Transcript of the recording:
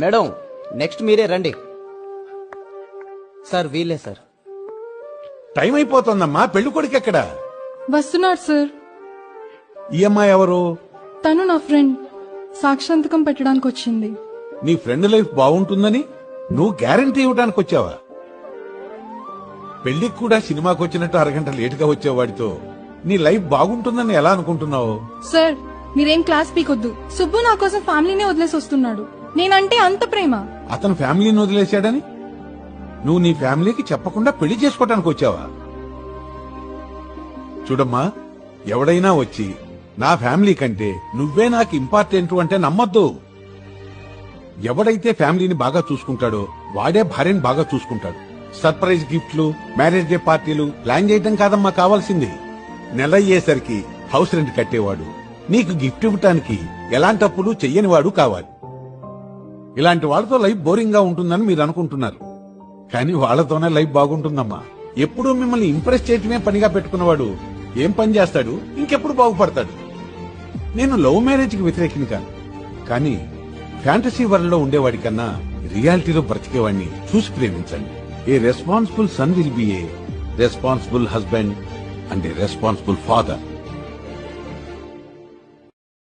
Madam next మీరే రండి. Sir వీలే సార్. టైం అయిపోతుందమ్మా. పెళ్లి కొడుకు ఎక్కడ? వస్తున్నాడు సార్. ఈ అమ్మాయి ఎవరు? తను నా ఫ్రెండ్. సాక్షాంతకం పెట్టడానికి వచ్చింది. నీ ఫ్రెండ్ లైఫ్ బాగుంటుందని నువ్వు గ్యారంటీ ఇవ్వడానికి వచ్చావా? పెళ్లికి కూడా సినిమాకి వచ్చినట్టు అరగంట లేటుగా వచ్చేవాడితో నీ లైఫ్ బాగుంటుందని ఎలా అనుకుంటున్నావు? సార్ మీరేం క్లాస్ పీకొద్దు. సుబ్బు నా కోసం ఫ్యామిలీనే వదిలేసి వస్తున్నాడు. నేనంటే అంత ప్రేమ. అతను ఫ్యామిలీని వదిలేశాడని నువ్వు నీ ఫ్యామిలీకి చెప్పకుండా పెళ్లి చేసుకోవడానికి వచ్చావా? చూడమ్మా, ఎవడైనా వచ్చి నా ఫ్యామిలీ కంటే నువ్వే నాకు ఇంపార్టెంట్ అంటే నమ్మద్దు. ఎవడైతే ఫ్యామిలీని బాగా చూసుకుంటాడో వాడే భార్యని బాగా చూసుకుంటాడు. సర్ప్రైజ్ గిఫ్ట్లు, మ్యారేజ్ డే పార్టీలు ప్లాన్ చేయడం కాదమ్మా కావాల్సింది. నెల అయ్యేసరికి హౌస్ రెంట్ కట్టేవాడు, నీకు గిఫ్ట్ ఇవ్వటానికి ఎలాంటప్పుడు చెయ్యనివాడు కావాలి. ఇలాంటి వాళ్ళతో లైఫ్ బోరింగ్ గా ఉంటుందని మీరు అనుకుంటున్నారు, కానీ వాళ్లతోనే లైఫ్ బాగుంటుందమ్మా. ఎప్పుడూ మిమ్మల్ని ఇంప్రెస్ చేయటమే పనిగా పెట్టుకున్నవాడు ఏం పని చేస్తాడు, ఇంకెప్పుడు బాగుపడతాడు? నేను లవ్ మ్యారేజ్ కి వ్యతిరేకిని కాను, కానీ ఫ్యాంటసీ వరల్డ్ లో ఉండేవాడి కన్నా రియాలిటీలో బ్రతికేవాడిని చూసి ప్రేమించండి. A responsible son will be a responsible husband and a responsible father.